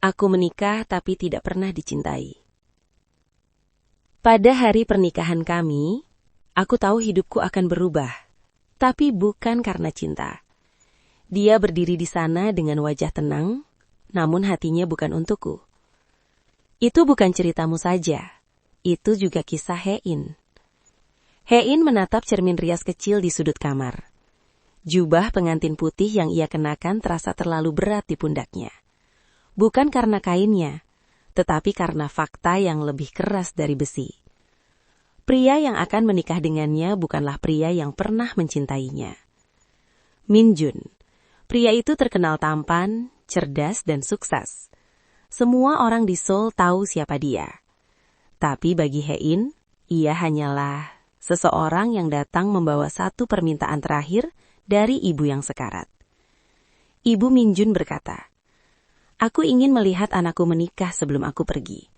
Aku menikah tapi tidak pernah dicintai. Pada hari pernikahan kami, aku tahu hidupku akan berubah, tapi bukan karena cinta. Dia berdiri di sana dengan wajah tenang, namun hatinya bukan untukku. Itu bukan ceritamu saja, itu juga kisah Hein. Hein menatap cermin rias kecil di sudut kamar. Jubah pengantin putih yang ia kenakan terasa terlalu berat di pundaknya. Bukan karena kainnya, tetapi karena fakta yang lebih keras dari besi. Pria yang akan menikah dengannya bukanlah pria yang pernah mencintainya. Min Jun. Pria itu terkenal tampan, cerdas, dan sukses. Semua orang di Seoul tahu siapa dia. Tapi bagi Hein, ia hanyalah seseorang yang datang membawa satu permintaan terakhir dari ibu yang sekarat. Ibu Min Jun berkata, "Aku ingin melihat anakku menikah sebelum aku pergi."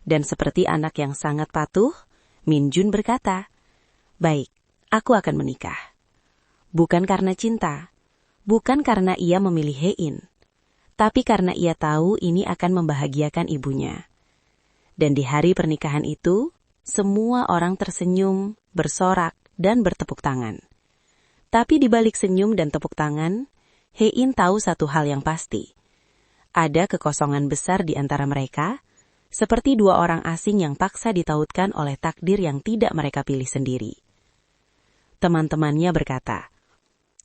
Dan seperti anak yang sangat patuh, Min Jun berkata, "Baik, aku akan menikah." Bukan karena cinta, bukan karena ia memilih Hein, tapi karena ia tahu ini akan membahagiakan ibunya. Dan di hari pernikahan itu, semua orang tersenyum, bersorak, dan bertepuk tangan. Tapi di balik senyum dan tepuk tangan, Hein tahu satu hal yang pasti. Ada kekosongan besar di antara mereka, seperti dua orang asing yang paksa ditautkan oleh takdir yang tidak mereka pilih sendiri. Teman-temannya berkata,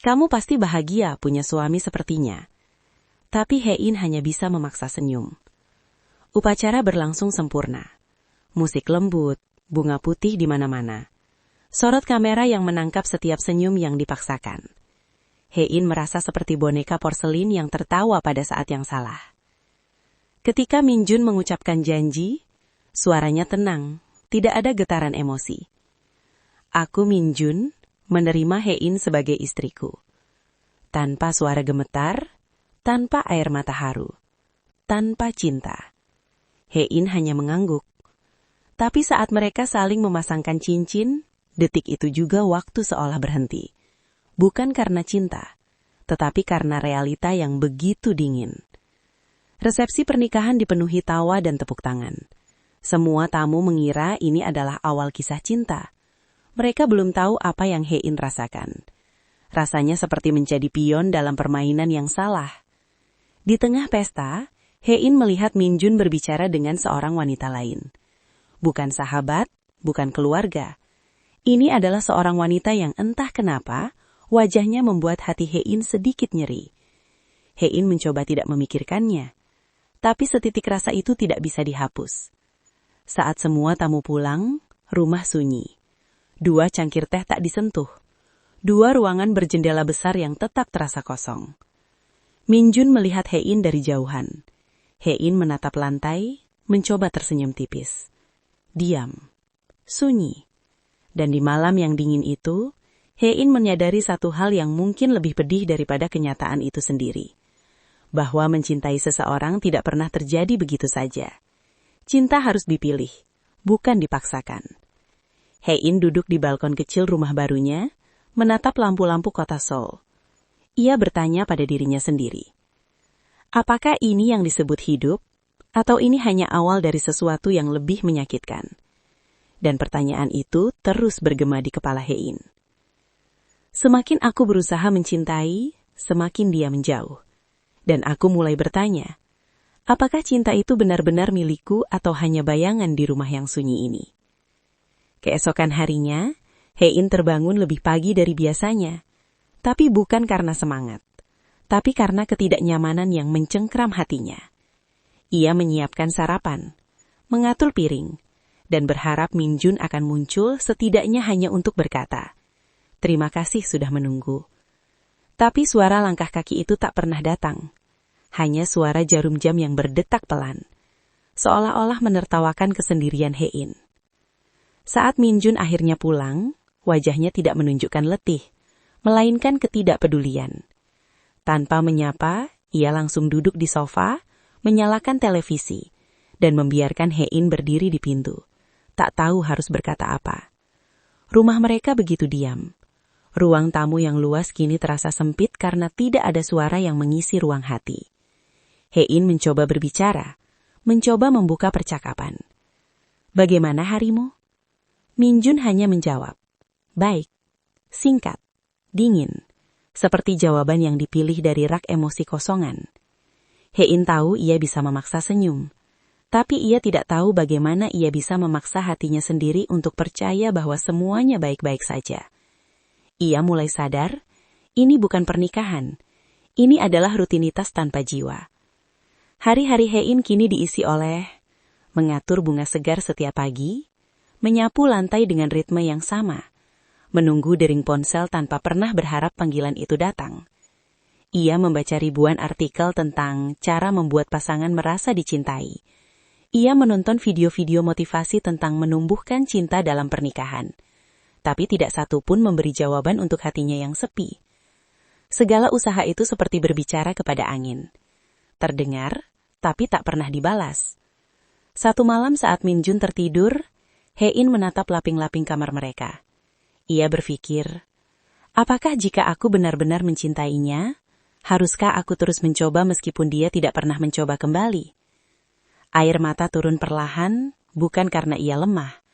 "Kamu pasti bahagia punya suami sepertinya." Tapi Hein hanya bisa memaksa senyum. Upacara berlangsung sempurna. Musik lembut, bunga putih di mana-mana. Sorot kamera yang menangkap setiap senyum yang dipaksakan. Hein merasa seperti boneka porselin yang tertawa pada saat yang salah. Ketika Min Jun mengucapkan janji, suaranya tenang, tidak ada getaran emosi. "Aku Min Jun, menerima Hein sebagai istriku." Tanpa suara gemetar, tanpa air mata haru, tanpa cinta. Hein hanya mengangguk. Tapi saat mereka saling memasangkan cincin, detik itu juga waktu seolah berhenti. Bukan karena cinta, tetapi karena realita yang begitu dingin. Resepsi pernikahan dipenuhi tawa dan tepuk tangan. Semua tamu mengira ini adalah awal kisah cinta. Mereka belum tahu apa yang Hein rasakan. Rasanya seperti menjadi pion dalam permainan yang salah. Di tengah pesta, Hein melihat Min Jun berbicara dengan seorang wanita lain. Bukan sahabat, bukan keluarga. Ini adalah seorang wanita yang entah kenapa, wajahnya membuat hati Hein sedikit nyeri. Hein mencoba tidak memikirkannya, tapi setitik rasa itu tidak bisa dihapus. Saat semua tamu pulang, rumah sunyi. 2 cangkir teh tak disentuh. 2 ruangan berjendela besar yang tetap terasa kosong. Min Jun melihat Hein dari jauhan. Hein menatap lantai, mencoba tersenyum tipis. Diam. Sunyi. Dan di malam yang dingin itu, Hein menyadari satu hal yang mungkin lebih pedih daripada kenyataan itu sendiri. Bahwa mencintai seseorang tidak pernah terjadi begitu saja. Cinta harus dipilih, bukan dipaksakan. Hein duduk di balkon kecil rumah barunya, menatap lampu-lampu kota Seoul. Ia bertanya pada dirinya sendiri. Apakah ini yang disebut hidup, atau ini hanya awal dari sesuatu yang lebih menyakitkan? Dan pertanyaan itu terus bergema di kepala Hein. Semakin aku berusaha mencintai, semakin dia menjauh. Dan aku mulai bertanya, apakah cinta itu benar-benar milikku atau hanya bayangan di rumah yang sunyi ini? Keesokan harinya, Hein terbangun lebih pagi dari biasanya. Tapi bukan karena semangat, tapi karena ketidaknyamanan yang mencengkram hatinya. Ia menyiapkan sarapan, mengatur piring, dan berharap Min Jun akan muncul setidaknya hanya untuk berkata, "Terima kasih sudah menunggu." Tapi suara langkah kaki itu tak pernah datang. Hanya suara jarum jam yang berdetak pelan, seolah-olah menertawakan kesendirian Hein. Saat Min Jun akhirnya pulang, wajahnya tidak menunjukkan letih, melainkan ketidakpedulian. Tanpa menyapa, ia langsung duduk di sofa, menyalakan televisi, dan membiarkan Hein berdiri di pintu. Tak tahu harus berkata apa. Rumah mereka begitu diam. Ruang tamu yang luas kini terasa sempit karena tidak ada suara yang mengisi ruang hati. Hein mencoba berbicara, mencoba membuka percakapan. Bagaimana harimu? Minjun hanya menjawab, baik, singkat, dingin, seperti jawaban yang dipilih dari rak emosi kosongan. Hein tahu ia bisa memaksa senyum, tapi ia tidak tahu bagaimana ia bisa memaksa hatinya sendiri untuk percaya bahwa semuanya baik-baik saja. Ia mulai sadar, ini bukan pernikahan, ini adalah rutinitas tanpa jiwa. Hari-hari Hein kini diisi oleh mengatur bunga segar setiap pagi, menyapu lantai dengan ritme yang sama, menunggu dering ponsel tanpa pernah berharap panggilan itu datang. Ia membaca ribuan artikel tentang cara membuat pasangan merasa dicintai. Ia menonton video-video motivasi tentang menumbuhkan cinta dalam pernikahan. Tapi tidak satu pun memberi jawaban untuk hatinya yang sepi. Segala usaha itu seperti berbicara kepada angin. Terdengar, tapi tak pernah dibalas. Satu malam saat Minjun tertidur, Hein menatap laping-laping kamar mereka. Ia berpikir, apakah jika aku benar-benar mencintainya, haruskah aku terus mencoba meskipun dia tidak pernah mencoba kembali? Air mata turun perlahan, bukan karena ia lemah,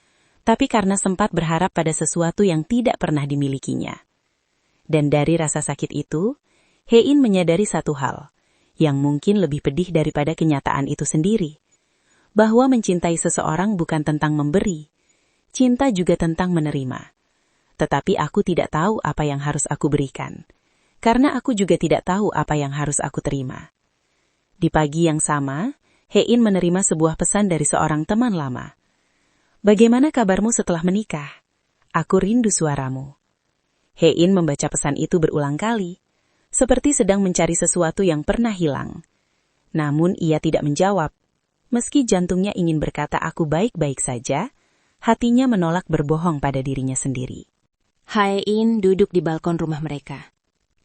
tapi karena sempat berharap pada sesuatu yang tidak pernah dimilikinya. Dan dari rasa sakit itu, Hein menyadari satu hal, yang mungkin lebih pedih daripada kenyataan itu sendiri. Bahwa mencintai seseorang bukan tentang memberi, cinta juga tentang menerima. Tetapi aku tidak tahu apa yang harus aku berikan, karena aku juga tidak tahu apa yang harus aku terima. Di pagi yang sama, Hein menerima sebuah pesan dari seorang teman lama. Bagaimana kabarmu setelah menikah? Aku rindu suaramu. Hein membaca pesan itu berulang kali, seperti sedang mencari sesuatu yang pernah hilang. Namun ia tidak menjawab. Meski jantungnya ingin berkata aku baik-baik saja, hatinya menolak berbohong pada dirinya sendiri. Hein duduk di balkon rumah mereka,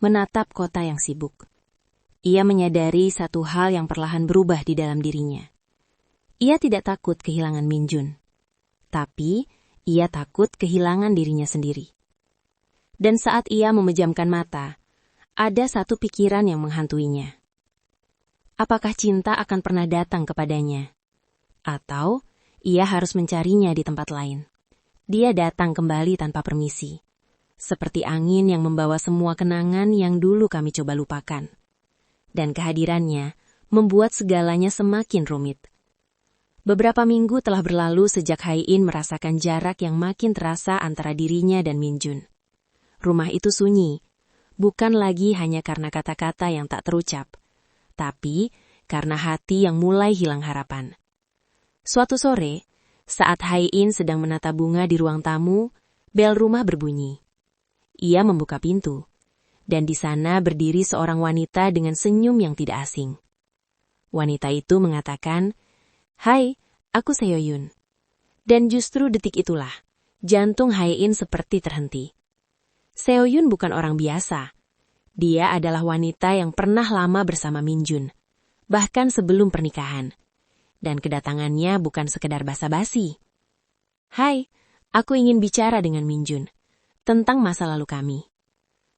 menatap kota yang sibuk. Ia menyadari satu hal yang perlahan berubah di dalam dirinya. Ia tidak takut kehilangan Minjun, tapi ia takut kehilangan dirinya sendiri. Dan saat ia memejamkan mata, ada satu pikiran yang menghantuinya. Apakah cinta akan pernah datang kepadanya? Atau ia harus mencarinya di tempat lain? Dia datang kembali tanpa permisi, seperti angin yang membawa semua kenangan yang dulu kami coba lupakan. Dan kehadirannya membuat segalanya semakin rumit. Beberapa minggu telah berlalu sejak Hein merasakan jarak yang makin terasa antara dirinya dan Minjun. Rumah itu sunyi, bukan lagi hanya karena kata-kata yang tak terucap, tapi karena hati yang mulai hilang harapan. Suatu sore, saat Hein sedang menata bunga di ruang tamu, bel rumah berbunyi. Ia membuka pintu, dan di sana berdiri seorang wanita dengan senyum yang tidak asing. Wanita itu mengatakan, "Hai, aku Seoyun." Dan justru detik itulah, jantung Hein seperti terhenti. Seoyun bukan orang biasa. Dia adalah wanita yang pernah lama bersama Minjun, bahkan sebelum pernikahan. Dan kedatangannya bukan sekedar basa-basi. "Hai, aku ingin bicara dengan Minjun tentang masa lalu kami."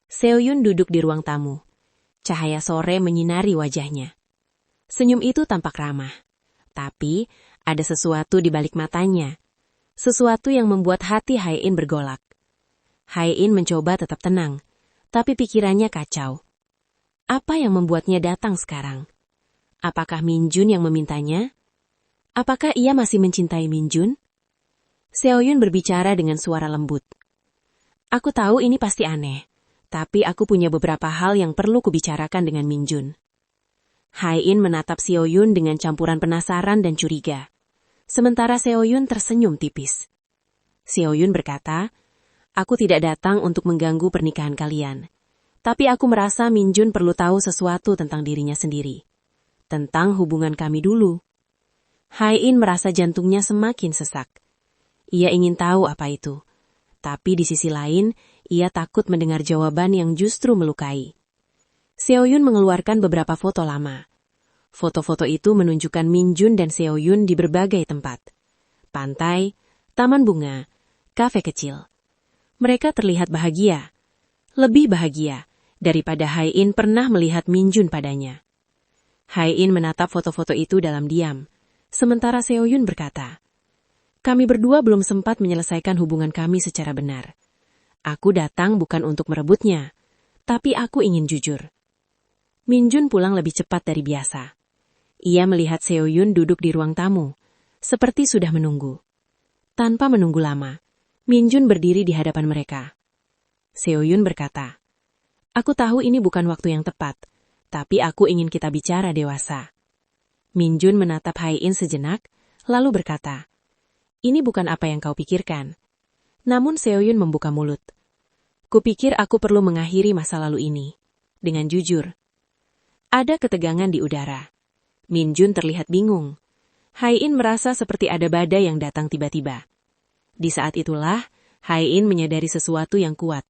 Seoyun duduk di ruang tamu. Cahaya sore menyinari wajahnya. Senyum itu tampak ramah, tapi ada sesuatu di balik matanya. Sesuatu yang membuat hati Hein bergolak. Hein mencoba tetap tenang, tapi pikirannya kacau. Apa yang membuatnya datang sekarang? Apakah Minjun yang memintanya? Apakah ia masih mencintai Minjun? Seoyun berbicara dengan suara lembut. "Aku tahu ini pasti aneh, tapi aku punya beberapa hal yang perlu kubicarakan dengan Minjun." Hein menatap Seoyun dengan campuran penasaran dan curiga. Sementara Seoyun tersenyum tipis. Seoyun berkata, "Aku tidak datang untuk mengganggu pernikahan kalian. Tapi aku merasa Minjun perlu tahu sesuatu tentang dirinya sendiri. Tentang hubungan kami dulu." Hein merasa jantungnya semakin sesak. Ia ingin tahu apa itu. Tapi di sisi lain, ia takut mendengar jawaban yang justru melukai. Seoyun mengeluarkan beberapa foto lama. Foto-foto itu menunjukkan Minjun dan Seoyun di berbagai tempat. Pantai, taman bunga, kafe kecil. Mereka terlihat bahagia. Lebih bahagia daripada Hein pernah melihat Minjun padanya. Hai-in menatap foto-foto itu dalam diam. Sementara Seo-yun berkata, kami berdua belum sempat menyelesaikan hubungan kami secara benar. Aku datang bukan untuk merebutnya, tapi aku ingin jujur. Min-jun pulang lebih cepat dari biasa. Ia melihat Seo-yun duduk di ruang tamu, seperti sudah menunggu. Tanpa menunggu lama, Min-jun berdiri di hadapan mereka. Seo-yun berkata, aku tahu ini bukan waktu yang tepat, tapi aku ingin kita bicara dewasa. Min-jun menatap Hai-in sejenak, lalu berkata, ini bukan apa yang kau pikirkan. Namun Seo-yun membuka mulut. Kupikir aku perlu mengakhiri masa lalu ini. Dengan jujur. Ada ketegangan di udara. Min-jun terlihat bingung. Hai-in merasa seperti ada badai yang datang tiba-tiba. Di saat itulah, Hai-in menyadari sesuatu yang kuat.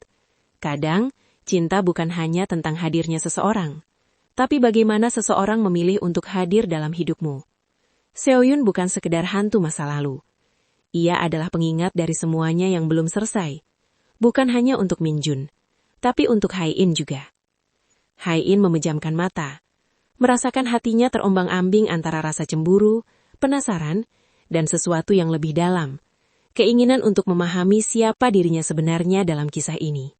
Kadang, cinta bukan hanya tentang hadirnya seseorang, tapi bagaimana seseorang memilih untuk hadir dalam hidupmu. Seo-yun bukan sekedar hantu masa lalu. Ia adalah pengingat dari semuanya yang belum selesai. Bukan hanya untuk Min-jun, tapi untuk Hai-in juga. Hai-in memejamkan mata, merasakan hatinya terombang-ambing antara rasa cemburu, penasaran, dan sesuatu yang lebih dalam. Keinginan untuk memahami siapa dirinya sebenarnya dalam kisah ini.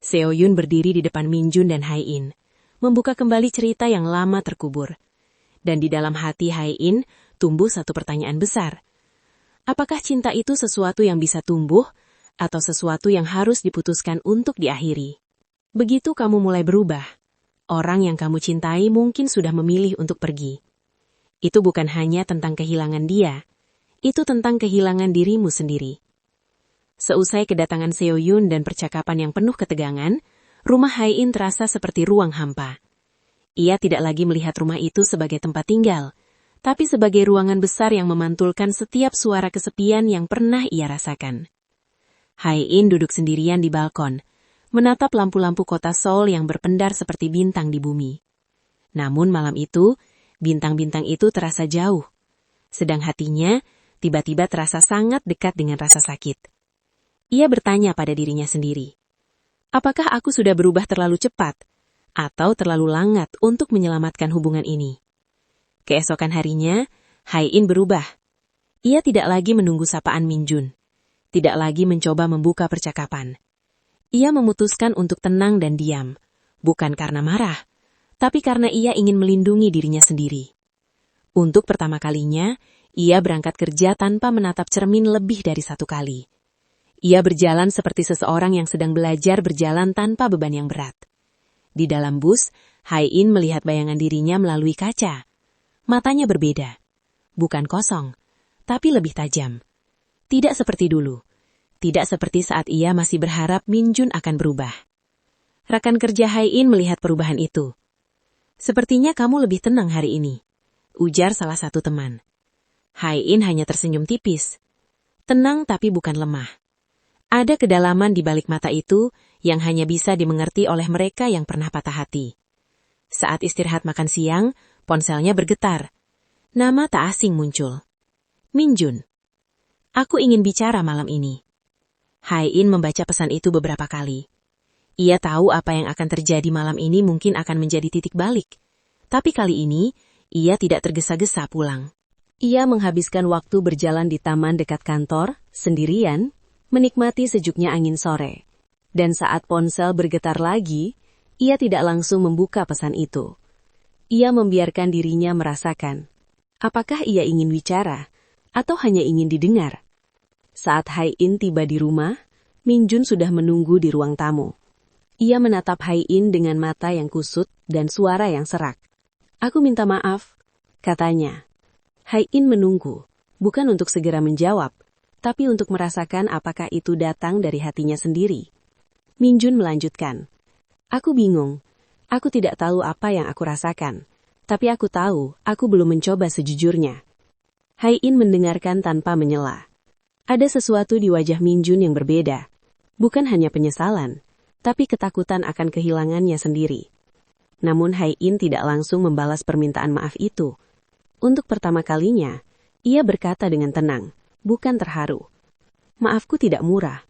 Seo-yun berdiri di depan Min-jun dan Hai-in, membuka kembali cerita yang lama terkubur. Dan di dalam hati Hai-in tumbuh satu pertanyaan besar. Apakah cinta itu sesuatu yang bisa tumbuh, atau sesuatu yang harus diputuskan untuk diakhiri? Begitu kamu mulai berubah, orang yang kamu cintai mungkin sudah memilih untuk pergi. Itu bukan hanya tentang kehilangan dia, itu tentang kehilangan dirimu sendiri. Seusai kedatangan Seo-yun dan percakapan yang penuh ketegangan, rumah Hai-in terasa seperti ruang hampa. Ia tidak lagi melihat rumah itu sebagai tempat tinggal, tapi sebagai ruangan besar yang memantulkan setiap suara kesepian yang pernah ia rasakan. Hai-in duduk sendirian di balkon, menatap lampu-lampu kota Seoul yang berpendar seperti bintang di bumi. Namun malam itu, bintang-bintang itu terasa jauh. Sedang hatinya, tiba-tiba terasa sangat dekat dengan rasa sakit. Ia bertanya pada dirinya sendiri, apakah aku sudah berubah terlalu cepat, atau terlalu lambat untuk menyelamatkan hubungan ini? Keesokan harinya, Hai-in berubah. Ia tidak lagi menunggu sapaan Min-jun, tidak lagi mencoba membuka percakapan. Ia memutuskan untuk tenang dan diam, bukan karena marah, tapi karena ia ingin melindungi dirinya sendiri. Untuk pertama kalinya, ia berangkat kerja tanpa menatap cermin lebih dari satu kali. Ia berjalan seperti seseorang yang sedang belajar berjalan tanpa beban yang berat. Di dalam bus, Hai-in melihat bayangan dirinya melalui kaca. Matanya berbeda. Bukan kosong, tapi lebih tajam. Tidak seperti dulu. Tidak seperti saat ia masih berharap Min-jun akan berubah. Rekan kerja Hai-in melihat perubahan itu. Sepertinya kamu lebih tenang hari ini, ujar salah satu teman. Hai-in hanya tersenyum tipis. Tenang tapi bukan lemah. Ada kedalaman di balik mata itu yang hanya bisa dimengerti oleh mereka yang pernah patah hati. Saat istirahat makan siang, ponselnya bergetar. Nama tak asing muncul. Min-jun. Aku ingin bicara malam ini. Hai-in membaca pesan itu beberapa kali. Ia tahu apa yang akan terjadi malam ini mungkin akan menjadi titik balik. Tapi kali ini, ia tidak tergesa-gesa pulang. Ia menghabiskan waktu berjalan di taman dekat kantor, sendirian, menikmati sejuknya angin sore. Dan saat ponsel bergetar lagi, ia tidak langsung membuka pesan itu. Ia membiarkan dirinya merasakan. Apakah ia ingin bicara, atau hanya ingin didengar? Saat Hai-in tiba di rumah, Min-jun sudah menunggu di ruang tamu. Ia menatap Hai-in dengan mata yang kusut dan suara yang serak. Aku minta maaf, katanya. Hai-in menunggu, bukan untuk segera menjawab, tapi untuk merasakan apakah itu datang dari hatinya sendiri. Min-jun melanjutkan. Aku bingung. Aku tidak tahu apa yang aku rasakan. Tapi aku tahu, aku belum mencoba sejujurnya. Hai-in mendengarkan tanpa menyela. Ada sesuatu di wajah Min-jun yang berbeda. Bukan hanya penyesalan, tapi ketakutan akan kehilangannya sendiri. Namun Hai-in tidak langsung membalas permintaan maaf itu. Untuk pertama kalinya, ia berkata dengan tenang, bukan terharu. Maafku tidak murah.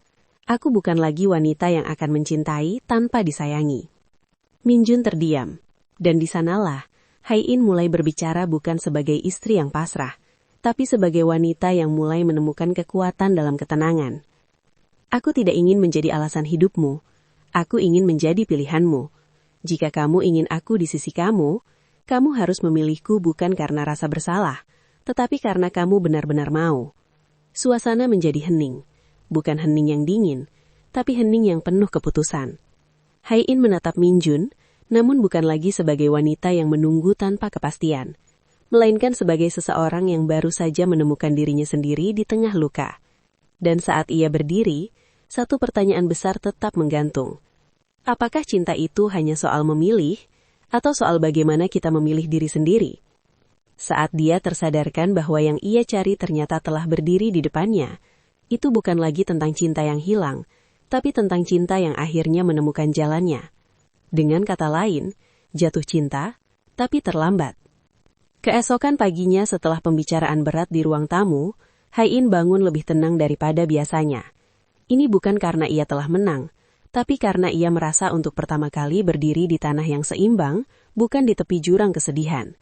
Aku bukan lagi wanita yang akan mencintai tanpa disayangi. Min-jun terdiam, dan di sanalah Hai-in mulai berbicara bukan sebagai istri yang pasrah, tapi sebagai wanita yang mulai menemukan kekuatan dalam ketenangan. Aku tidak ingin menjadi alasan hidupmu. Aku ingin menjadi pilihanmu. Jika kamu ingin aku di sisi kamu harus memilihku bukan karena rasa bersalah, tetapi karena kamu benar-benar mau. Suasana menjadi hening. Bukan hening yang dingin, tapi hening yang penuh keputusan. Hai-in menatap Min-jun, namun bukan lagi sebagai wanita yang menunggu tanpa kepastian, melainkan sebagai seseorang yang baru saja menemukan dirinya sendiri di tengah luka. Dan saat ia berdiri, satu pertanyaan besar tetap menggantung. Apakah cinta itu hanya soal memilih, atau soal bagaimana kita memilih diri sendiri? Saat dia tersadarkan bahwa yang ia cari ternyata telah berdiri di depannya, itu bukan lagi tentang cinta yang hilang, tapi tentang cinta yang akhirnya menemukan jalannya. Dengan kata lain, jatuh cinta, tapi terlambat. Keesokan paginya setelah pembicaraan berat di ruang tamu, Hai-in bangun lebih tenang daripada biasanya. Ini bukan karena ia telah menang, tapi karena ia merasa untuk pertama kali berdiri di tanah yang seimbang, bukan di tepi jurang kesedihan.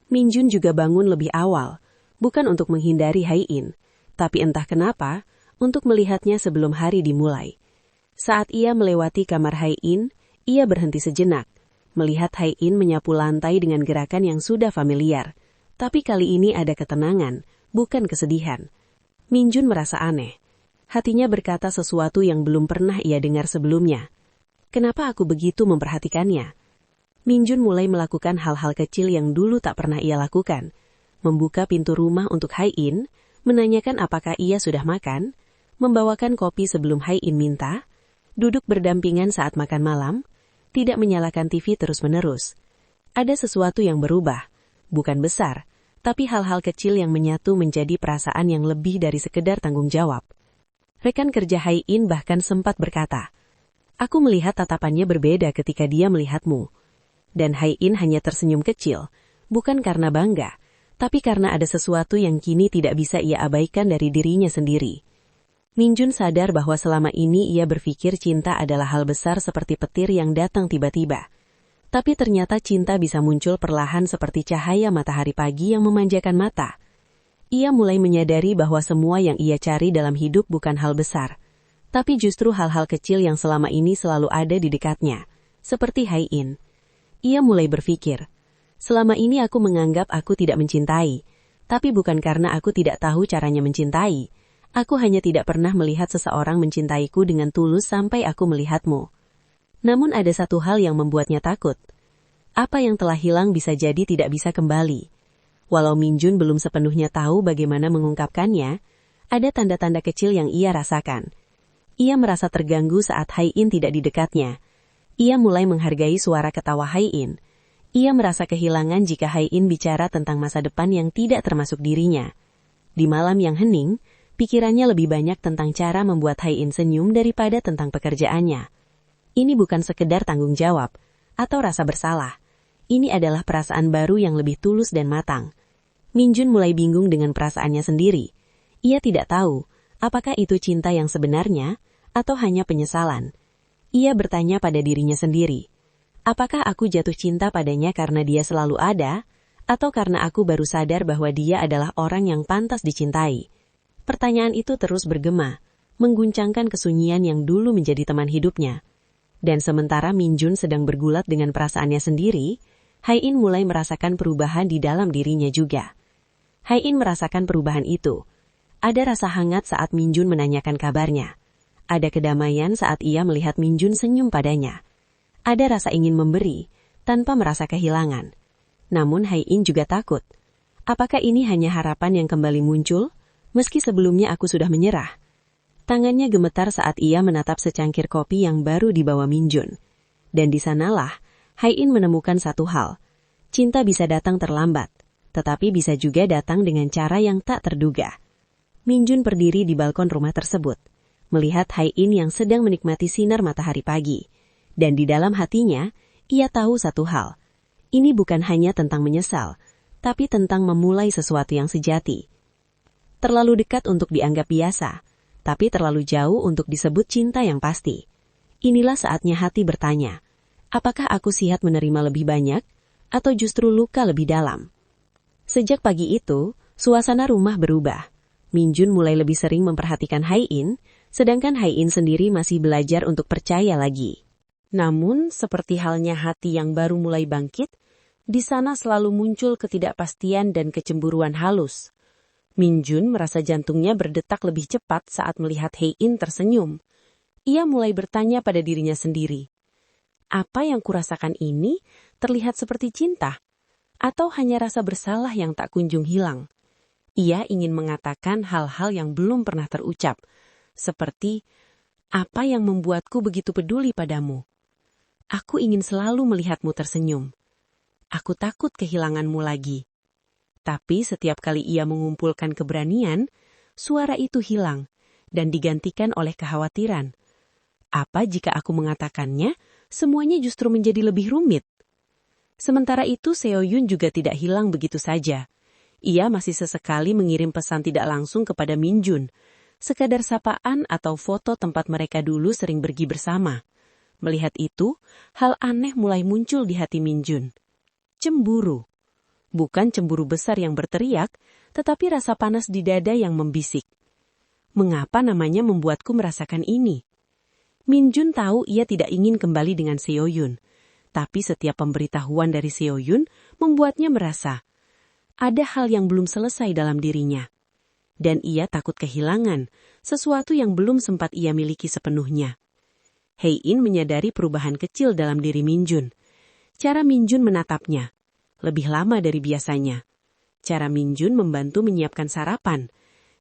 Min-jun juga bangun lebih awal, bukan untuk menghindari Hai-in, tapi entah kenapa, untuk melihatnya sebelum hari dimulai. Saat ia melewati kamar Hai-in, ia berhenti sejenak. Melihat Hai-in menyapu lantai dengan gerakan yang sudah familiar. Tapi kali ini ada ketenangan, bukan kesedihan. Min-jun merasa aneh. Hatinya berkata sesuatu yang belum pernah ia dengar sebelumnya. Kenapa aku begitu memperhatikannya? Min-jun mulai melakukan hal-hal kecil yang dulu tak pernah ia lakukan. Membuka pintu rumah untuk Hai-in, menanyakan apakah ia sudah makan, membawakan kopi sebelum Hai-in minta, duduk berdampingan saat makan malam, tidak menyalakan TV terus-menerus. Ada sesuatu yang berubah, bukan besar, tapi hal-hal kecil yang menyatu menjadi perasaan yang lebih dari sekedar tanggung jawab. Rekan kerja Hai-in bahkan sempat berkata, "Aku melihat tatapannya berbeda ketika dia melihatmu." Dan Hai-in hanya tersenyum kecil, bukan karena bangga, tapi karena ada sesuatu yang kini tidak bisa ia abaikan dari dirinya sendiri. Min-jun sadar bahwa selama ini ia berpikir cinta adalah hal besar seperti petir yang datang tiba-tiba. Tapi ternyata cinta bisa muncul perlahan seperti cahaya matahari pagi yang memanjakan mata. Ia mulai menyadari bahwa semua yang ia cari dalam hidup bukan hal besar, tapi justru hal-hal kecil yang selama ini selalu ada di dekatnya, seperti Hai-in. Ia mulai berpikir, selama ini aku menganggap aku tidak mencintai, tapi bukan karena aku tidak tahu caranya mencintai. Aku hanya tidak pernah melihat seseorang mencintaiku dengan tulus sampai aku melihatmu. Namun ada satu hal yang membuatnya takut. Apa yang telah hilang bisa jadi tidak bisa kembali. Walau Min-jun belum sepenuhnya tahu bagaimana mengungkapkannya, ada tanda-tanda kecil yang ia rasakan. Ia merasa terganggu saat Hai-in tidak di dekatnya. Ia mulai menghargai suara ketawa Hai-in. Ia merasa kehilangan jika Hai-in bicara tentang masa depan yang tidak termasuk dirinya. Di malam yang hening, pikirannya lebih banyak tentang cara membuat Hai-in senyum daripada tentang pekerjaannya. Ini bukan sekedar tanggung jawab atau rasa bersalah. Ini adalah perasaan baru yang lebih tulus dan matang. Min-jun mulai bingung dengan perasaannya sendiri. Ia tidak tahu apakah itu cinta yang sebenarnya atau hanya penyesalan. Ia bertanya pada dirinya sendiri. Apakah aku jatuh cinta padanya karena dia selalu ada, atau karena aku baru sadar bahwa dia adalah orang yang pantas dicintai? Pertanyaan itu terus bergema, mengguncangkan kesunyian yang dulu menjadi teman hidupnya. Dan sementara Min-jun sedang bergulat dengan perasaannya sendiri, Hai-in mulai merasakan perubahan di dalam dirinya juga. Hai-in merasakan perubahan itu. Ada rasa hangat saat Min-jun menanyakan kabarnya. Ada kedamaian saat ia melihat Min-jun senyum padanya. Ada rasa ingin memberi, tanpa merasa kehilangan. Namun Hai-in juga takut. Apakah ini hanya harapan yang kembali muncul? Meski sebelumnya aku sudah menyerah. Tangannya gemetar saat ia menatap secangkir kopi yang baru dibawa Min-jun. Dan di sanalah, Hai-in menemukan satu hal. Cinta bisa datang terlambat, tetapi bisa juga datang dengan cara yang tak terduga. Min-jun berdiri di balkon rumah tersebut, melihat Hai-in yang sedang menikmati sinar matahari pagi. Dan di dalam hatinya, ia tahu satu hal. Ini bukan hanya tentang menyesal, tapi tentang memulai sesuatu yang sejati. Terlalu dekat untuk dianggap biasa, tapi terlalu jauh untuk disebut cinta yang pasti. Inilah saatnya hati bertanya, apakah aku siap menerima lebih banyak, atau justru luka lebih dalam. Sejak pagi itu, suasana rumah berubah. Minjun mulai lebih sering memperhatikan Hai-in, sedangkan Hai-in sendiri masih belajar untuk percaya lagi. Namun, seperti halnya hati yang baru mulai bangkit, di sana selalu muncul ketidakpastian dan kecemburuan halus. Minjun merasa jantungnya berdetak lebih cepat saat melihat Hai-in tersenyum. Ia mulai bertanya pada dirinya sendiri. Apa yang kurasakan ini terlihat seperti cinta? Atau hanya rasa bersalah yang tak kunjung hilang? Ia ingin mengatakan hal-hal yang belum pernah terucap, seperti, apa yang membuatku begitu peduli padamu? Aku ingin selalu melihatmu tersenyum. Aku takut kehilanganmu lagi. Tapi setiap kali ia mengumpulkan keberanian, suara itu hilang dan digantikan oleh kekhawatiran. Apa jika aku mengatakannya, semuanya justru menjadi lebih rumit? Sementara itu Seo-yun juga tidak hilang begitu saja. Ia masih sesekali mengirim pesan tidak langsung kepada Minjun, sekadar sapaan atau foto tempat mereka dulu sering pergi bersama. Melihat itu, hal aneh mulai muncul di hati Minjun. Cemburu. Bukan cemburu besar yang berteriak, tetapi rasa panas di dada yang membisik. Mengapa namanya membuatku merasakan ini? Minjun tahu ia tidak ingin kembali dengan Seo-yun, tapi setiap pemberitahuan dari Seo-yun membuatnya merasa ada hal yang belum selesai dalam dirinya. Dan ia takut kehilangan sesuatu yang belum sempat ia miliki sepenuhnya. Hai-in menyadari perubahan kecil dalam diri Minjun. Cara Minjun menatapnya lebih lama dari biasanya. Cara Minjun membantu menyiapkan sarapan.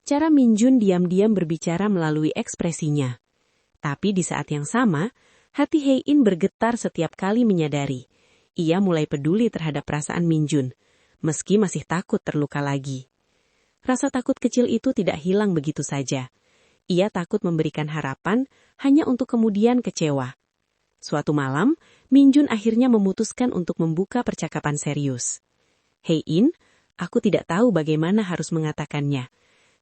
Cara Minjun diam-diam berbicara melalui ekspresinya. Tapi di saat yang sama, hati Hai-in bergetar setiap kali menyadari. Ia mulai peduli terhadap perasaan Minjun, meski masih takut terluka lagi. Rasa takut kecil itu tidak hilang begitu saja. Ia takut memberikan harapan hanya untuk kemudian kecewa. Suatu malam, Minjun akhirnya memutuskan untuk membuka percakapan serius. Hai-in, aku tidak tahu bagaimana harus mengatakannya.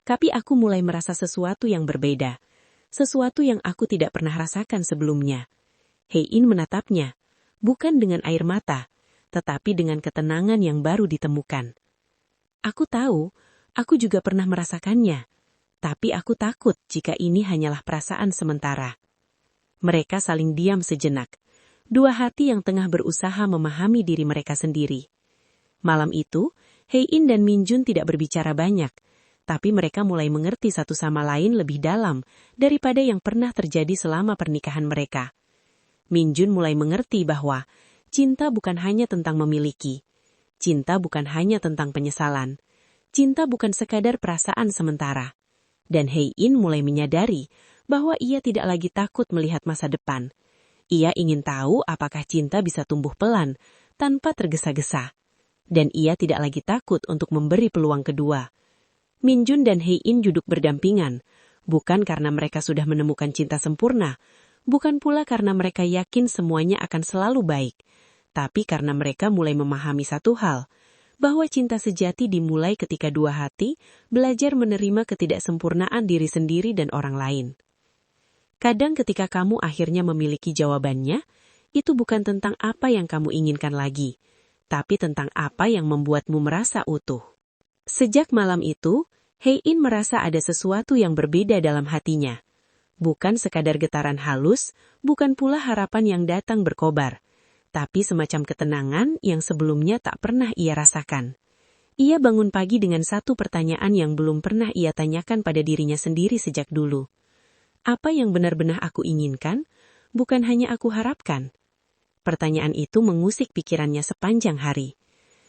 Tapi aku mulai merasa sesuatu yang berbeda. Sesuatu yang aku tidak pernah rasakan sebelumnya. Hai-in menatapnya, bukan dengan air mata, tetapi dengan ketenangan yang baru ditemukan. Aku tahu, aku juga pernah merasakannya. Tapi aku takut jika ini hanyalah perasaan sementara. Mereka saling diam sejenak. Dua hati yang tengah berusaha memahami diri mereka sendiri. Malam itu, Hai-in dan Minjun tidak berbicara banyak, tapi mereka mulai mengerti satu sama lain lebih dalam daripada yang pernah terjadi selama pernikahan mereka. Minjun mulai mengerti bahwa cinta bukan hanya tentang memiliki. Cinta bukan hanya tentang penyesalan. Cinta bukan sekadar perasaan sementara. Dan Hai-in mulai menyadari bahwa ia tidak lagi takut melihat masa depan. Ia ingin tahu apakah cinta bisa tumbuh pelan, tanpa tergesa-gesa. Dan ia tidak lagi takut untuk memberi peluang kedua. Minjun dan Hai-in duduk berdampingan, bukan karena mereka sudah menemukan cinta sempurna, bukan pula karena mereka yakin semuanya akan selalu baik, tapi karena mereka mulai memahami satu hal, bahwa cinta sejati dimulai ketika dua hati belajar menerima ketidaksempurnaan diri sendiri dan orang lain. Kadang ketika kamu akhirnya memiliki jawabannya, itu bukan tentang apa yang kamu inginkan lagi, tapi tentang apa yang membuatmu merasa utuh. Sejak malam itu, Hai-in merasa ada sesuatu yang berbeda dalam hatinya. Bukan sekadar getaran halus, bukan pula harapan yang datang berkobar, tapi semacam ketenangan yang sebelumnya tak pernah ia rasakan. Ia bangun pagi dengan satu pertanyaan yang belum pernah ia tanyakan pada dirinya sendiri sejak dulu. Apa yang benar-benar aku inginkan, bukan hanya aku harapkan. Pertanyaan itu mengusik pikirannya sepanjang hari.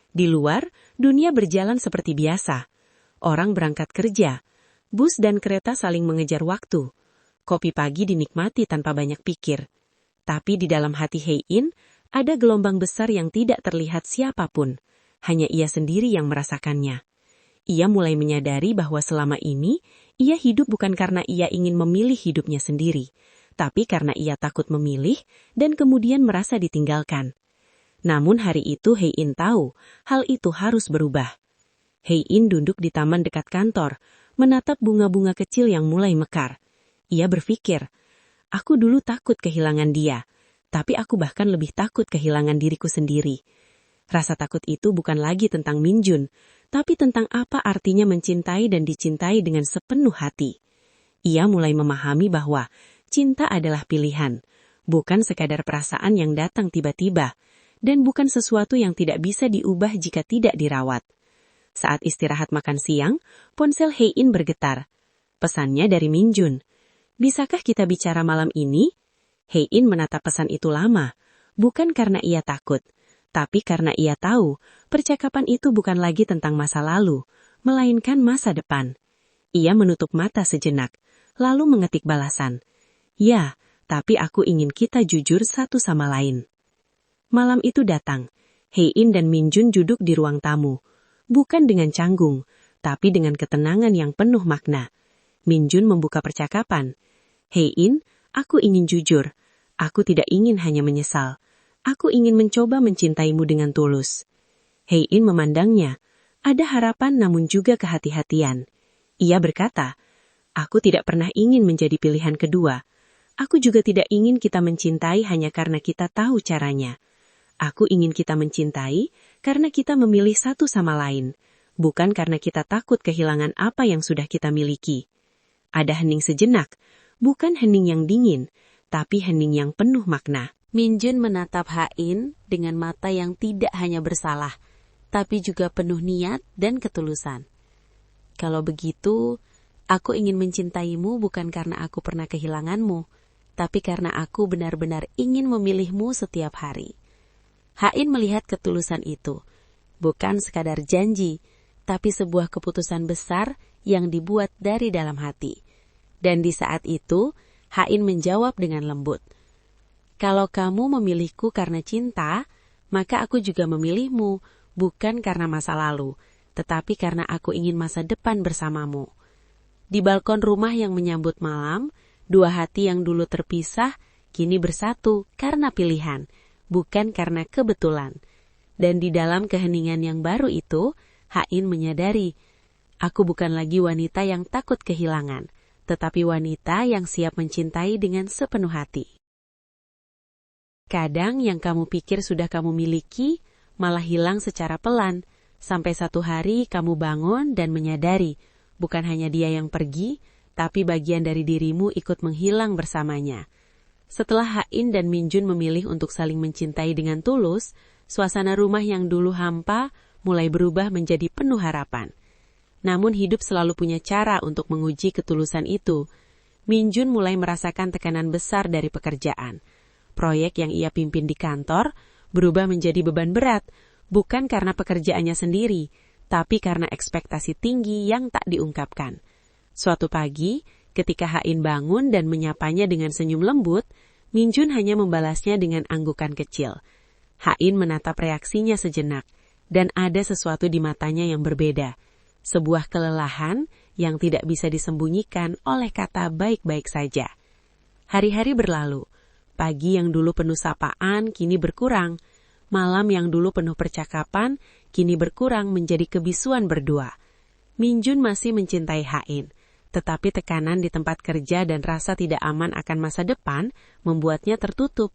Di luar, dunia berjalan seperti biasa. Orang berangkat kerja, bus dan kereta saling mengejar waktu. Kopi pagi dinikmati tanpa banyak pikir. Tapi di dalam hati Hai-in, ada gelombang besar yang tidak terlihat siapapun, hanya ia sendiri yang merasakannya. Ia mulai menyadari bahwa selama ini, ia hidup bukan karena ia ingin memilih hidupnya sendiri, tapi karena ia takut memilih dan kemudian merasa ditinggalkan. Namun hari itu Hai-in tahu, hal itu harus berubah. Hai-in duduk di taman dekat kantor, menatap bunga-bunga kecil yang mulai mekar. Ia berpikir, aku dulu takut kehilangan dia. Tapi aku bahkan lebih takut kehilangan diriku sendiri. Rasa takut itu bukan lagi tentang Minjun, tapi tentang apa artinya mencintai dan dicintai dengan sepenuh hati. Ia mulai memahami bahwa cinta adalah pilihan, bukan sekadar perasaan yang datang tiba-tiba, dan bukan sesuatu yang tidak bisa diubah jika tidak dirawat. Saat istirahat makan siang, ponsel Hein bergetar. Pesannya dari Minjun. "Bisakah kita bicara malam ini?" Hein menatap pesan itu lama, bukan karena ia takut, tapi karena ia tahu percakapan itu bukan lagi tentang masa lalu, melainkan masa depan. Ia menutup mata sejenak, lalu mengetik balasan. "Ya, tapi aku ingin kita jujur satu sama lain." Malam itu datang. Hein dan Minjun duduk di ruang tamu. Bukan dengan canggung, tapi dengan ketenangan yang penuh makna. Minjun membuka percakapan. "Hein, aku ingin jujur. Aku tidak ingin hanya menyesal. Aku ingin mencoba mencintaimu dengan tulus." Hein memandangnya. Ada harapan namun juga kehati-hatian. Ia berkata, "Aku tidak pernah ingin menjadi pilihan kedua. Aku juga tidak ingin kita mencintai hanya karena kita tahu caranya. Aku ingin kita mencintai karena kita memilih satu sama lain, bukan karena kita takut kehilangan apa yang sudah kita miliki." Ada hening sejenak, bukan hening yang dingin, tapi hening yang penuh makna. Minjun menatap Hein dengan mata yang tidak hanya bersalah, tapi juga penuh niat dan ketulusan. "Kalau begitu, aku ingin mencintaimu bukan karena aku pernah kehilanganmu, tapi karena aku benar-benar ingin memilihmu setiap hari." Hein melihat ketulusan itu, bukan sekadar janji, tapi sebuah keputusan besar yang dibuat dari dalam hati. Dan di saat itu, Hein menjawab dengan lembut, "Kalau kamu memilihku karena cinta, maka aku juga memilihmu, bukan karena masa lalu, tetapi karena aku ingin masa depan bersamamu." Di balkon rumah yang menyambut malam, dua hati yang dulu terpisah, kini bersatu karena pilihan, bukan karena kebetulan. Dan di dalam keheningan yang baru itu, Hein menyadari, "Aku bukan lagi wanita yang takut kehilangan, tetapi wanita yang siap mencintai dengan sepenuh hati." Kadang yang kamu pikir sudah kamu miliki, malah hilang secara pelan, sampai satu hari kamu bangun dan menyadari, bukan hanya dia yang pergi, tapi bagian dari dirimu ikut menghilang bersamanya. Setelah Hein dan Minjun memilih untuk saling mencintai dengan tulus, suasana rumah yang dulu hampa mulai berubah menjadi penuh harapan. Namun hidup selalu punya cara untuk menguji ketulusan itu. Minjun mulai merasakan tekanan besar dari pekerjaan. Proyek yang ia pimpin di kantor berubah menjadi beban berat, bukan karena pekerjaannya sendiri, tapi karena ekspektasi tinggi yang tak diungkapkan. Suatu pagi, ketika Hein bangun dan menyapanya dengan senyum lembut, Minjun hanya membalasnya dengan anggukan kecil. Hein menatap reaksinya sejenak, dan ada sesuatu di matanya yang berbeda. Sebuah kelelahan yang tidak bisa disembunyikan oleh kata baik-baik saja. Hari-hari berlalu. Pagi yang dulu penuh sapaan kini berkurang. Malam yang dulu penuh percakapan kini berkurang menjadi kebisuan berdua. Minjun masih mencintai Hein. Tetapi tekanan di tempat kerja dan rasa tidak aman akan masa depan membuatnya tertutup.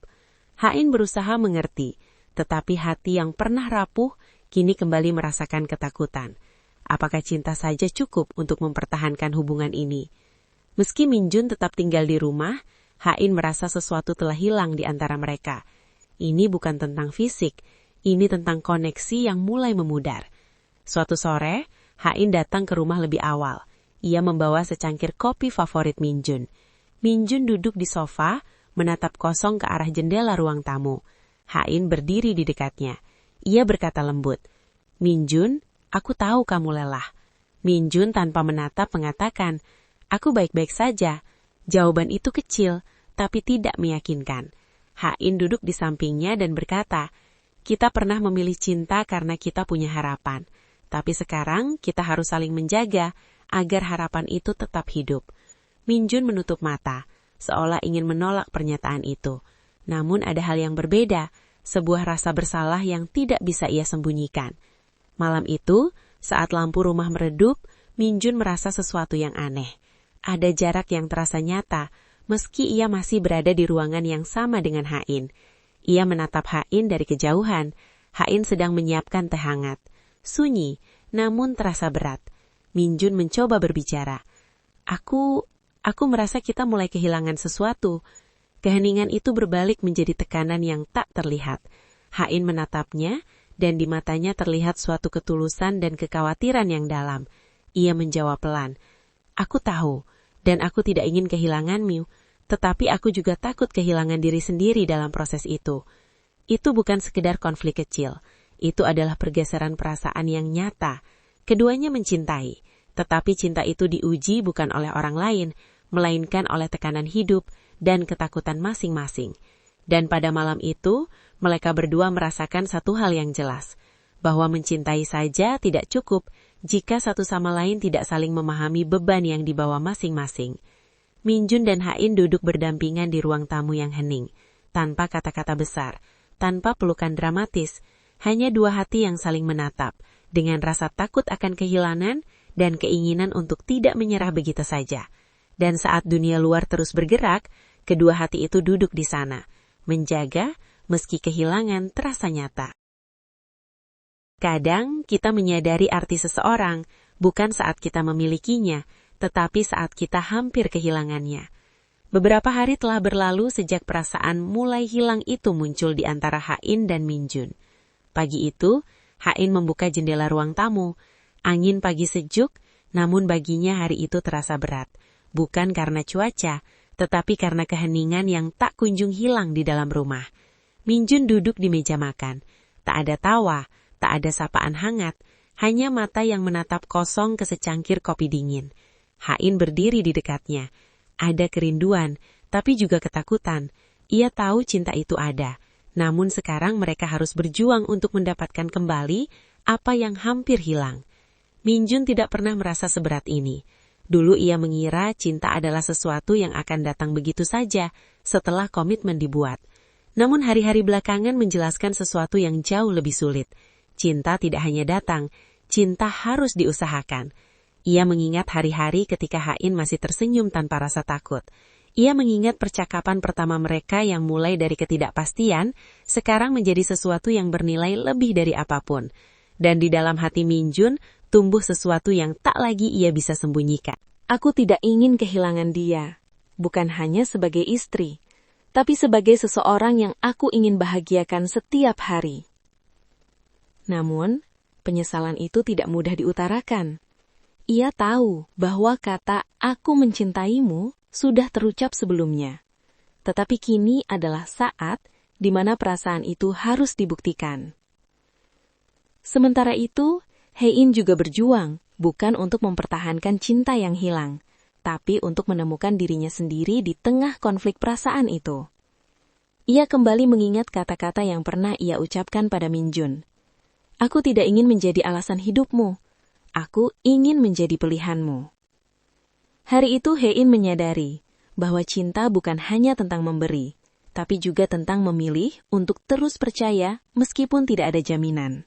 Hein berusaha mengerti, tetapi hati yang pernah rapuh kini kembali merasakan ketakutan. Apakah cinta saja cukup untuk mempertahankan hubungan ini? Meski Minjun tetap tinggal di rumah, Hein merasa sesuatu telah hilang di antara mereka. Ini bukan tentang fisik, ini tentang koneksi yang mulai memudar. Suatu sore, Hein datang ke rumah lebih awal. Ia membawa secangkir kopi favorit Minjun. Minjun duduk di sofa, menatap kosong ke arah jendela ruang tamu. Hein berdiri di dekatnya. Ia berkata lembut, "Minjun, aku tahu kamu lelah." Minjun tanpa menatap mengatakan, "Aku baik-baik saja." Jawaban itu kecil, tapi tidak meyakinkan. Hein duduk di sampingnya dan berkata, "Kita pernah memilih cinta karena kita punya harapan. Tapi sekarang kita harus saling menjaga agar harapan itu tetap hidup." Minjun menutup mata, seolah ingin menolak pernyataan itu. Namun ada hal yang berbeda, sebuah rasa bersalah yang tidak bisa ia sembunyikan. Malam itu, saat lampu rumah meredup, Minjun merasa sesuatu yang aneh. Ada jarak yang terasa nyata, meski ia masih berada di ruangan yang sama dengan Hein. Ia menatap Hein dari kejauhan. Hain sedang menyiapkan teh hangat. Sunyi, namun terasa berat. Minjun mencoba berbicara. Aku merasa kita mulai kehilangan sesuatu. Keheningan itu berbalik menjadi tekanan yang tak terlihat. Hain menatapnya, dan di matanya terlihat suatu ketulusan dan kekhawatiran yang dalam. Ia menjawab pelan, "Aku tahu, dan aku tidak ingin kehilanganmu, tetapi aku juga takut kehilangan diri sendiri dalam proses itu. Itu bukan sekedar konflik kecil, itu adalah pergeseran perasaan yang nyata. Keduanya mencintai, tetapi cinta itu diuji bukan oleh orang lain, melainkan oleh tekanan hidup dan ketakutan masing-masing. Dan pada malam itu, mereka berdua merasakan satu hal yang jelas, bahwa mencintai saja tidak cukup jika satu sama lain tidak saling memahami beban yang dibawa masing-masing. Minjun dan Hain duduk berdampingan di ruang tamu yang hening, tanpa kata-kata besar, tanpa pelukan dramatis, hanya dua hati yang saling menatap, dengan rasa takut akan kehilangan dan keinginan untuk tidak menyerah begitu saja. Dan saat dunia luar terus bergerak, kedua hati itu duduk di sana, menjaga meski kehilangan terasa nyata. Kadang kita menyadari arti seseorang bukan saat kita memilikinya, tetapi saat kita hampir kehilangannya. Beberapa hari telah berlalu sejak perasaan mulai hilang itu muncul di antara Hain dan Minjun. Pagi itu, Hain membuka jendela ruang tamu. Angin pagi sejuk, namun baginya hari itu terasa berat. Bukan karena cuaca, tetapi karena keheningan yang tak kunjung hilang di dalam rumah. Minjun duduk di meja makan. Tak ada tawa, tak ada sapaan hangat, hanya mata yang menatap kosong ke secangkir kopi dingin. Hain berdiri di dekatnya. Ada kerinduan, tapi juga ketakutan. Ia tahu cinta itu ada, namun sekarang mereka harus berjuang untuk mendapatkan kembali apa yang hampir hilang. Minjun tidak pernah merasa seberat ini. Dulu ia mengira cinta adalah sesuatu yang akan datang begitu saja setelah komitmen dibuat. Namun hari-hari belakangan menjelaskan sesuatu yang jauh lebih sulit. Cinta tidak hanya datang, cinta harus diusahakan. Ia mengingat hari-hari ketika Hain masih tersenyum tanpa rasa takut. Ia mengingat percakapan pertama mereka yang mulai dari ketidakpastian, sekarang menjadi sesuatu yang bernilai lebih dari apapun. Dan di dalam hati Minjun, tumbuh sesuatu yang tak lagi ia bisa sembunyikan. Aku tidak ingin kehilangan dia, bukan hanya sebagai istri, tapi sebagai seseorang yang aku ingin bahagiakan setiap hari. Namun, penyesalan itu tidak mudah diutarakan. Ia tahu bahwa kata "aku mencintaimu" sudah terucap sebelumnya. Tetapi kini adalah saat di mana perasaan itu harus dibuktikan. Sementara itu, Hain juga berjuang, bukan untuk mempertahankan cinta yang hilang, tapi untuk menemukan dirinya sendiri di tengah konflik perasaan itu. Ia kembali mengingat kata-kata yang pernah ia ucapkan pada Minjun. "Aku tidak ingin menjadi alasan hidupmu. Aku ingin menjadi pilihanmu." Hari itu Hain menyadari bahwa cinta bukan hanya tentang memberi, tapi juga tentang memilih untuk terus percaya meskipun tidak ada jaminan.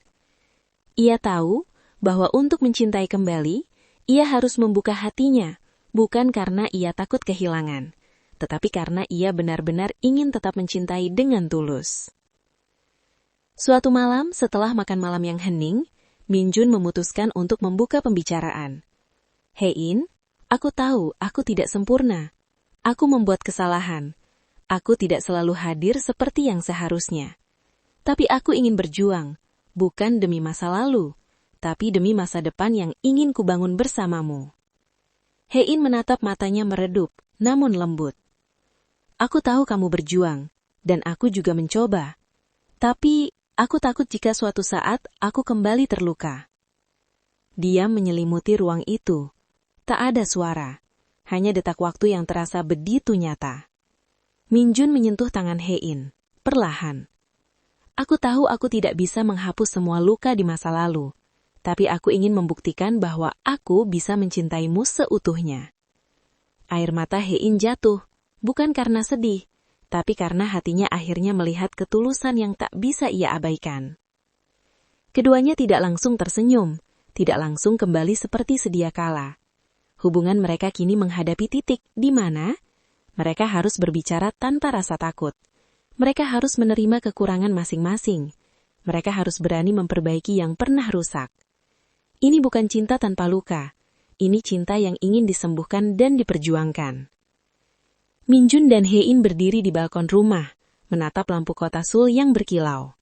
Ia tahu bahwa untuk mencintai kembali, ia harus membuka hatinya, bukan karena ia takut kehilangan, tetapi karena ia benar-benar ingin tetap mencintai dengan tulus. Suatu malam setelah makan malam yang hening, Minjun memutuskan untuk membuka pembicaraan. "Hain, aku tahu aku tidak sempurna. Aku membuat kesalahan. Aku tidak selalu hadir seperti yang seharusnya. Tapi aku ingin berjuang, bukan demi masa lalu, tapi demi masa depan yang ingin kubangun bersamamu." Hain menatap matanya meredup, namun lembut. "Aku tahu kamu berjuang, dan aku juga mencoba. Tapi aku takut jika suatu saat aku kembali terluka." Diam menyelimuti ruang itu. Tak ada suara, hanya detak waktu yang terasa begitu nyata. Minjun menyentuh tangan Hain, perlahan. "Aku tahu aku tidak bisa menghapus semua luka di masa lalu, tapi aku ingin membuktikan bahwa aku bisa mencintaimu seutuhnya." Air mata Hain jatuh, bukan karena sedih, tapi karena hatinya akhirnya melihat ketulusan yang tak bisa ia abaikan. Keduanya tidak langsung tersenyum, tidak langsung kembali seperti sedia kala. Hubungan mereka kini menghadapi titik di mana mereka harus berbicara tanpa rasa takut. Mereka harus menerima kekurangan masing-masing, Mereka harus berani memperbaiki yang pernah rusak. Ini bukan cinta tanpa luka. Ini cinta yang ingin disembuhkan dan diperjuangkan. Minjun dan Hein berdiri di balkon rumah, menatap lampu kota Seoul yang berkilau.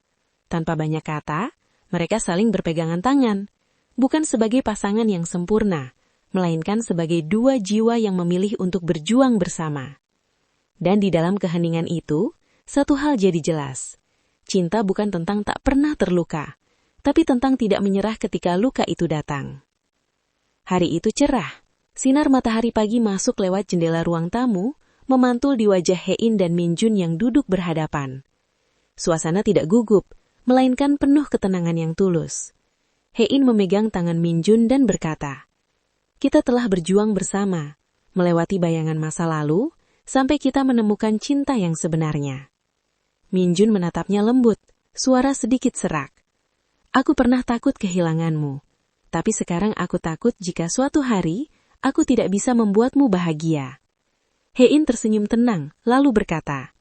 Tanpa banyak kata, mereka saling berpegangan tangan, bukan sebagai pasangan yang sempurna, melainkan sebagai dua jiwa yang memilih untuk berjuang bersama. Dan di dalam keheningan itu, satu hal jadi jelas. Cinta bukan tentang tak pernah terluka, tapi tentang tidak menyerah ketika luka itu datang. Hari itu cerah. Sinar matahari pagi masuk lewat jendela ruang tamu, memantul di wajah Hein dan Minjun yang duduk berhadapan. Suasana tidak gugup, melainkan penuh ketenangan yang tulus. Hein memegang tangan Minjun dan berkata, "Kita telah berjuang bersama, melewati bayangan masa lalu, sampai kita menemukan cinta yang sebenarnya." Minjun menatapnya lembut, suara sedikit serak. "Aku pernah takut kehilanganmu, tapi sekarang aku takut jika suatu hari, aku tidak bisa membuatmu bahagia." Hein tersenyum tenang, lalu berkata,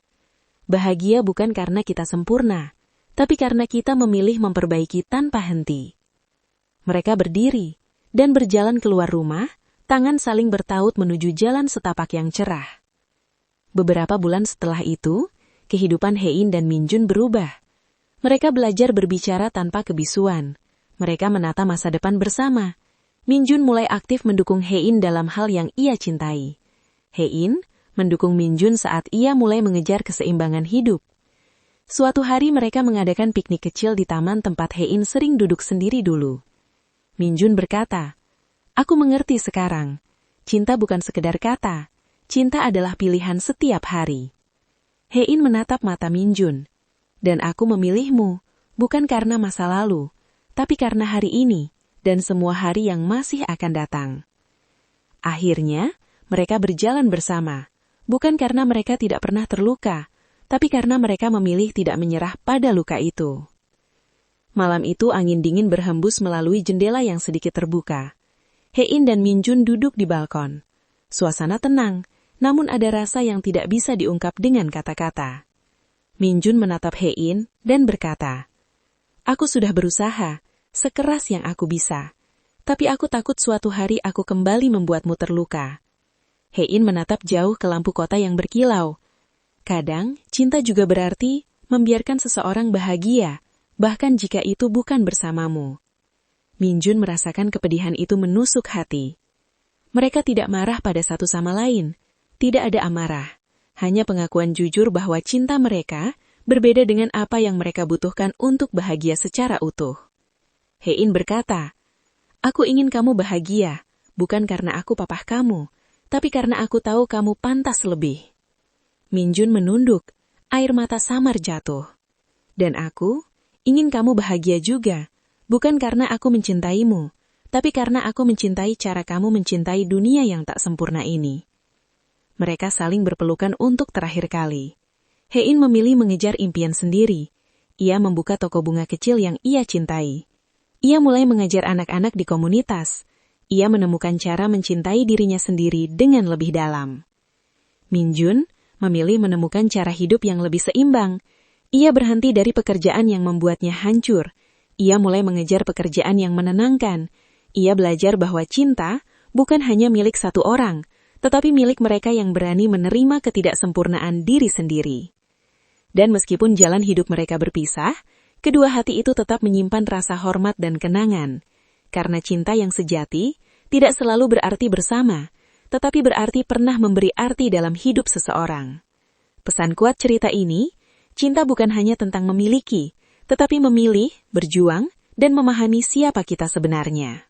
"Bahagia bukan karena kita sempurna, tapi karena kita memilih memperbaiki tanpa henti." Mereka berdiri, dan berjalan keluar rumah, tangan saling bertaut menuju jalan setapak yang cerah. Beberapa bulan setelah itu, kehidupan Hein dan Minjun berubah. Mereka belajar berbicara tanpa kebisuan. Mereka menata masa depan bersama. Minjun mulai aktif mendukung Hein dalam hal yang ia cintai. Hein mendukung Minjun saat ia mulai mengejar keseimbangan hidup. Suatu hari mereka mengadakan piknik kecil di taman tempat Hein sering duduk sendiri dulu. Minjun berkata, "Aku mengerti sekarang. Cinta bukan sekedar kata. Cinta adalah pilihan setiap hari." Hein menatap mata Minjun. "Dan aku memilihmu, bukan karena masa lalu, tapi karena hari ini, dan semua hari yang masih akan datang." Akhirnya, mereka berjalan bersama, bukan karena mereka tidak pernah terluka, tapi karena mereka memilih tidak menyerah pada luka itu. Malam itu angin dingin berhembus melalui jendela yang sedikit terbuka. Hein dan Minjun duduk di balkon. Suasana tenang, namun ada rasa yang tidak bisa diungkap dengan kata-kata. Minjun menatap Hein dan berkata, "Aku sudah berusaha, sekeras yang aku bisa. Tapi aku takut suatu hari aku kembali membuatmu terluka." Hein menatap jauh ke lampu kota yang berkilau. Kadang, cinta juga berarti membiarkan seseorang bahagia, bahkan jika itu bukan bersamamu. Minjun merasakan kepedihan itu menusuk hati. Mereka tidak marah pada satu sama lain. Tidak ada amarah, hanya pengakuan jujur bahwa cinta mereka berbeda dengan apa yang mereka butuhkan untuk bahagia secara utuh. Hein berkata, "Aku ingin kamu bahagia, bukan karena aku papah kamu, tapi karena aku tahu kamu pantas lebih." Minjun menunduk, air mata samar jatuh. "Dan aku ingin kamu bahagia juga, bukan karena aku mencintaimu, tapi karena aku mencintai cara kamu mencintai dunia yang tak sempurna ini." Mereka saling berpelukan untuk terakhir kali. Hein memilih mengejar impian sendiri. Ia membuka toko bunga kecil yang ia cintai. Ia mulai mengajar anak-anak di komunitas. Ia menemukan cara mencintai dirinya sendiri dengan lebih dalam. Minjun memilih menemukan cara hidup yang lebih seimbang. Ia berhenti dari pekerjaan yang membuatnya hancur. Ia mulai mengejar pekerjaan yang menenangkan. Ia belajar bahwa cinta bukan hanya milik satu orang, tetapi milik mereka yang berani menerima ketidaksempurnaan diri sendiri. Dan meskipun jalan hidup mereka berpisah, kedua hati itu tetap menyimpan rasa hormat dan kenangan. Karena cinta yang sejati tidak selalu berarti bersama, tetapi berarti pernah memberi arti dalam hidup seseorang. Pesan kuat cerita ini, cinta bukan hanya tentang memiliki, tetapi memilih, berjuang, dan memahami siapa kita sebenarnya.